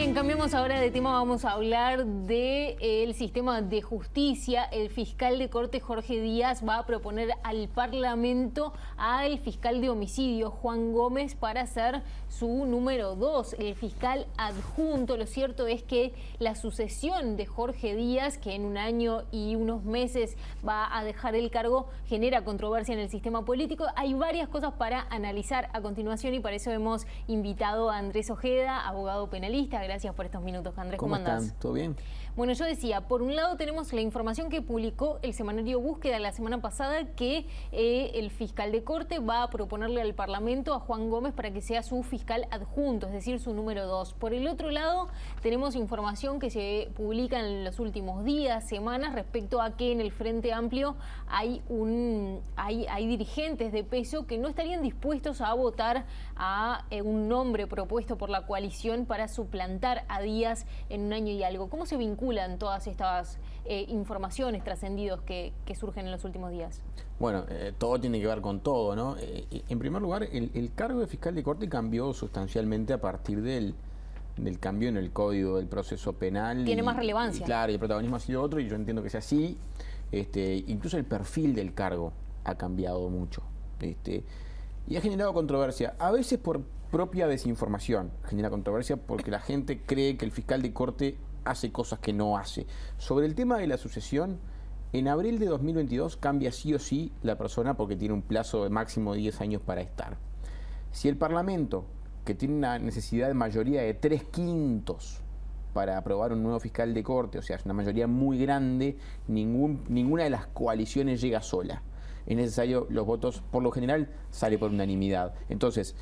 Bien, cambiamos ahora de tema, vamos a hablar del sistema de justicia. El fiscal de Corte, Jorge Díaz, va a proponer al Parlamento al fiscal de homicidio, Juan Gómez, para ser su número 2, el fiscal adjunto. Lo cierto es que la sucesión de Jorge Díaz, que en un año y unos meses va a dejar el cargo, genera controversia en el sistema político. Hay varias cosas para analizar a continuación y para eso hemos invitado a Andrés Ojeda, abogado penalista. Gracias por estos minutos, Andrés. ¿Cómo andás? ¿Están? ¿Todo bien? Bueno, yo decía, por un lado tenemos la información que publicó el semanario Búsqueda la semana pasada, que el fiscal de Corte va a proponerle al Parlamento a Juan Gómez para que sea su fiscal adjunto, es decir, su número 2. Por el otro lado, tenemos información que se publica en los últimos días, semanas, respecto a que en el Frente Amplio hay dirigentes de peso que no estarían dispuestos a votar a un nombre propuesto por la coalición para suplantar a Díaz en un año y algo. ¿Cómo se vinculan todas estas informaciones, trascendidos que surgen en los últimos días? Bueno, todo tiene que ver con todo, ¿no? En primer lugar, el cargo de fiscal de Corte cambió sustancialmente a partir del cambio en el Código del Proceso Penal. Tiene más relevancia. Y claro, y el protagonismo ha sido otro, y yo entiendo que sea así. Incluso el perfil del cargo ha cambiado mucho. Y ha generado controversia, a veces por propia desinformación. Genera controversia porque la gente cree que el fiscal de Corte hace cosas que no hace. Sobre el tema de la sucesión, en abril de 2022 cambia sí o sí la persona porque tiene un plazo de máximo 10 años para estar. Si el Parlamento, que tiene una necesidad de mayoría de 3/5 para aprobar un nuevo fiscal de Corte, o sea, es una mayoría muy grande, ninguna de las coaliciones llega sola. Es necesario, los votos, por lo general, sale por unanimidad. Entonces,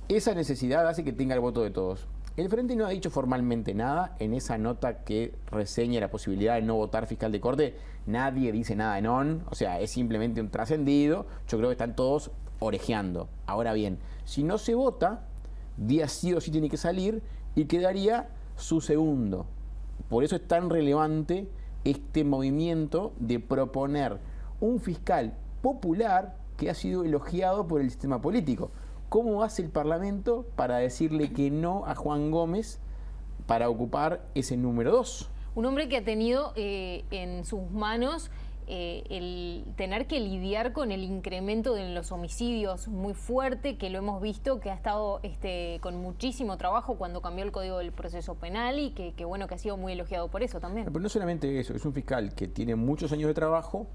esa necesidad hace que tenga el voto de todos. El Frente no ha dicho formalmente nada en esa nota que reseña la posibilidad de no votar fiscal de Corte. Nadie dice nada en on, o sea, es simplemente un trascendido. Yo creo que están todos orejeando. Ahora bien, si no se vota, Díaz sí o sí tiene que salir y quedaría su segundo. Por eso es tan relevante este movimiento de proponer un fiscal popular que ha sido elogiado por el sistema político. ¿Cómo hace el Parlamento para decirle que no a Juan Gómez para ocupar ese número 2? Un hombre que ha tenido en sus manos el tener que lidiar con el incremento de los homicidios muy fuerte, que lo hemos visto, que ha estado con muchísimo trabajo cuando cambió el Código del Proceso Penal y que bueno, que ha sido muy elogiado por eso también. Pero no solamente eso, es un fiscal que tiene muchos años de trabajo,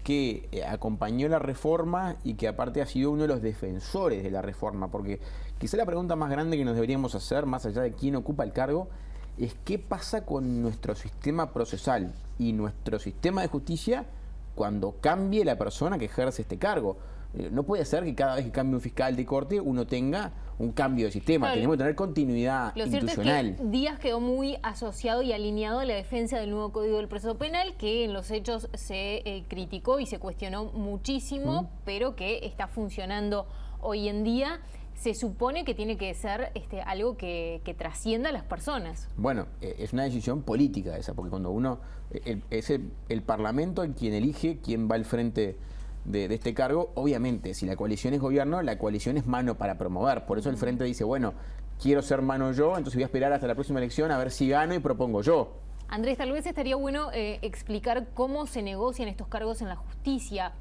que acompañó la reforma y que aparte ha sido uno de los defensores de la reforma, porque quizá la pregunta más grande que nos deberíamos hacer, más allá de quién ocupa el cargo, es qué pasa con nuestro sistema procesal y nuestro sistema de justicia cuando cambie la persona que ejerce este cargo. No puede ser que cada vez que cambie un fiscal de Corte uno tenga un cambio de sistema. Claro, tenemos que tener continuidad institucional. Lo cierto es que Díaz quedó muy asociado y alineado a la defensa del nuevo Código del Proceso Penal, que en los hechos se criticó y se cuestionó muchísimo, pero que está funcionando hoy en día. Se supone que tiene que ser algo que trascienda a las personas. Bueno, es una decisión política esa, porque cuando uno... es el Parlamento el quien elige quién va al frente de este cargo. Obviamente, si la coalición es gobierno, la coalición es mano para promover. Por eso el Frente dice, bueno, quiero ser mano yo, entonces voy a esperar hasta la próxima elección a ver si gano y propongo yo. Andrés, tal vez estaría bueno explicar cómo se negocian estos cargos en la justicia,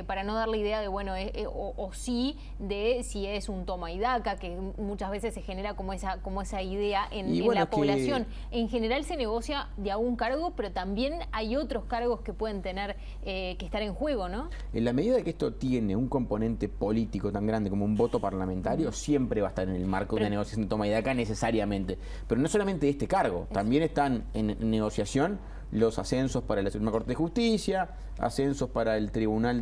para no dar la idea de, bueno, o sí, de si es un toma y daca, que muchas veces se genera como esa idea en la población. En general se negocia de algún cargo, pero también hay otros cargos que pueden tener que estar en juego, ¿no? En la medida que esto tiene un componente político tan grande como un voto parlamentario, siempre va a estar en el marco de una negociación de toma y daca necesariamente. Pero no solamente este cargo, también están en negociación los ascensos para la Suprema Corte de Justicia, ascensos para el Tribunal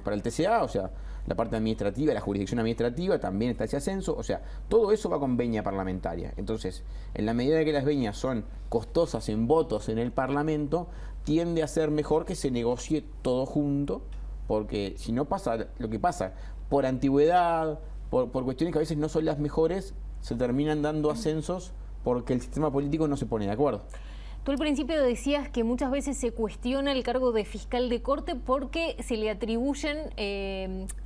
para el TCA, o sea, la parte administrativa, la jurisdicción administrativa, también está ese ascenso, o sea, todo eso va con veña parlamentaria. Entonces, en la medida que las veñas son costosas en votos en el Parlamento, tiende a ser mejor que se negocie todo junto, porque si no pasa lo que pasa, por antigüedad, por cuestiones que a veces no son las mejores, se terminan dando ascensos porque el sistema político no se pone de acuerdo. Tú al principio decías que muchas veces se cuestiona el cargo de fiscal de corte porque se le atribuyen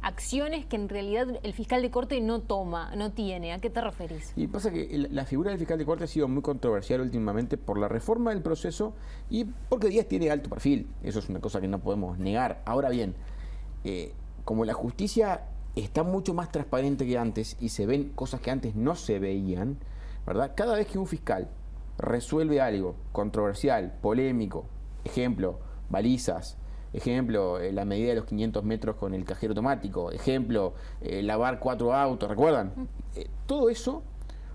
acciones que en realidad el fiscal de corte no toma, no tiene. ¿A qué te referís? Y pasa que la figura del fiscal de corte ha sido muy controversial últimamente por la reforma del proceso y porque Díaz tiene alto perfil. Eso es una cosa que no podemos negar. Ahora bien, como la justicia está mucho más transparente que antes y se ven cosas que antes no se veían, ¿verdad? Cada vez que un fiscal resuelve algo controversial, polémico, ejemplo, balizas, ejemplo, la medida de los 500 metros con el cajero automático, ejemplo, lavar 4 autos, ¿recuerdan? Todo eso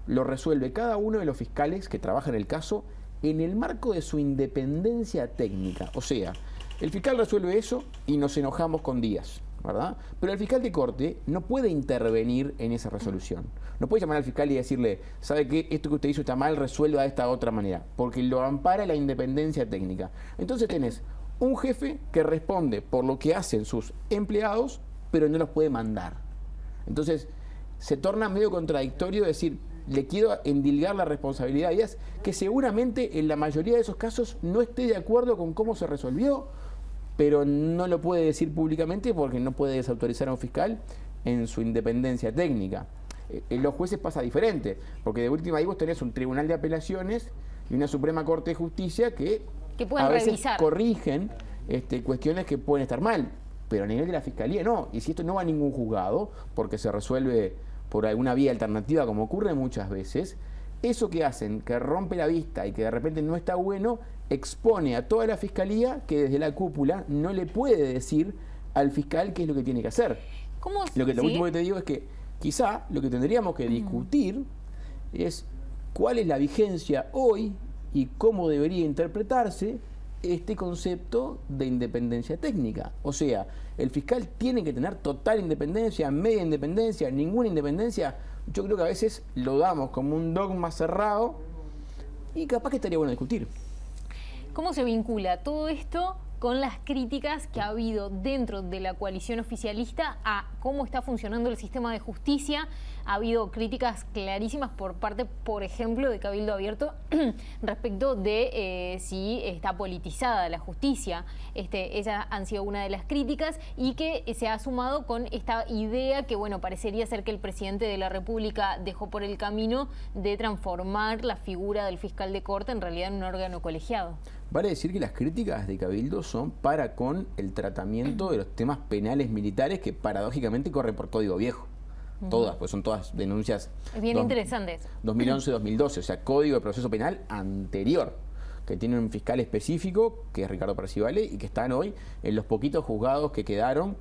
lo resuelve cada uno de los fiscales que trabajan el caso en el marco de su independencia técnica. O sea, el fiscal resuelve eso y nos enojamos con Díaz, ¿verdad? Pero el fiscal de corte no puede intervenir en esa resolución. No puede llamar al fiscal y decirle, ¿sabe qué? Esto que usted hizo está mal, resuelva de esta otra manera, porque lo ampara la independencia técnica. Entonces tenés un jefe que responde por lo que hacen sus empleados, pero no los puede mandar. Entonces se torna medio contradictorio decir, le quiero endilgar la responsabilidad a Díaz, que seguramente en la mayoría de esos casos no esté de acuerdo con cómo se resolvió, pero no lo puede decir públicamente porque no puede desautorizar a un fiscal en su independencia técnica. En los jueces pasa diferente, porque de última ahí vos tenés un tribunal de apelaciones y una Suprema Corte de Justicia que pueden a veces revisar, corrigen cuestiones que pueden estar mal, pero a nivel de la Fiscalía no. Y si esto no va a ningún juzgado, porque se resuelve por alguna vía alternativa, como ocurre muchas veces, eso que hacen, que rompe la vista y que de repente no está bueno, expone a toda la Fiscalía que desde la cúpula no le puede decir al fiscal qué es lo que tiene que hacer. Lo último que te digo es que quizá lo que tendríamos que discutir es cuál es la vigencia hoy y cómo debería interpretarse este concepto de independencia técnica. O sea, el fiscal tiene que tener total independencia, media independencia, ninguna independencia. Yo creo que a veces lo damos como un dogma cerrado y capaz que estaría bueno discutir. ¿Cómo se vincula todo esto con las críticas que ha habido dentro de la coalición oficialista a cómo está funcionando el sistema de justicia? Ha habido críticas clarísimas por parte, por ejemplo, de Cabildo Abierto respecto de si está politizada la justicia. Esas han sido una de las críticas y que se ha sumado con esta idea que, bueno, parecería ser que el presidente de la República dejó por el camino de transformar la figura del fiscal de corte en realidad en un órgano colegiado. Vale decir que las críticas de Cabildo son para con el tratamiento de los temas penales militares que paradójicamente corren por Código Viejo. Todas, pues son todas denuncias bien interesantes. 2011-2012, o sea, Código de Proceso Penal anterior, que tiene un fiscal específico, que es Ricardo Percivale, y que están hoy en los poquitos juzgados que quedaron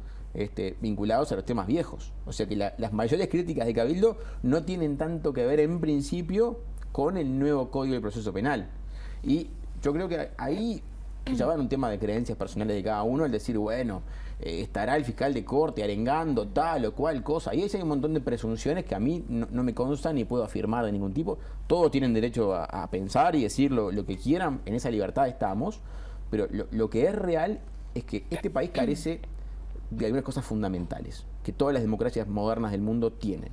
vinculados a los temas viejos. O sea que las mayores críticas de Cabildo no tienen tanto que ver en principio con el nuevo Código de Proceso Penal. Y yo creo que ahí ya va en un tema de creencias personales de cada uno, el decir, bueno, estará el fiscal de corte arengando tal o cual cosa. Y ahí hay un montón de presunciones que a mí no me constan ni puedo afirmar de ningún tipo. Todos tienen derecho a pensar y decir lo que quieran, en esa libertad estamos, pero lo que es real es que este país carece de algunas cosas fundamentales que todas las democracias modernas del mundo tienen.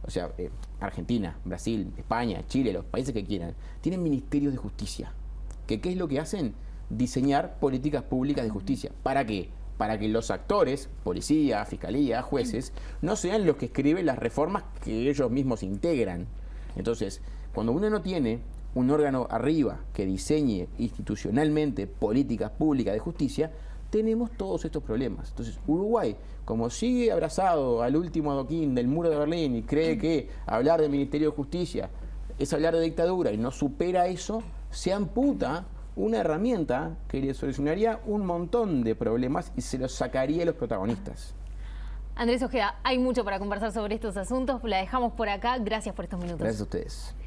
O sea, Argentina, Brasil, España, Chile, los países que quieran, tienen ministerios de justicia. ¿Qué es lo que hacen? Diseñar políticas públicas de justicia. ¿Para qué? Para que los actores, policía, fiscalía, jueces, no sean los que escriben las reformas que ellos mismos integran. Entonces, cuando uno no tiene un órgano arriba que diseñe institucionalmente políticas públicas de justicia, tenemos todos estos problemas. Entonces, Uruguay, como sigue abrazado al último adoquín del muro de Berlín y cree que hablar del Ministerio de Justicia es hablar de dictadura y no supera eso, se amputa una herramienta que le solucionaría un montón de problemas y se los sacaría a los protagonistas. Andrés Ojeda, hay mucho para conversar sobre estos asuntos, la dejamos por acá. Gracias por estos minutos. Gracias a ustedes.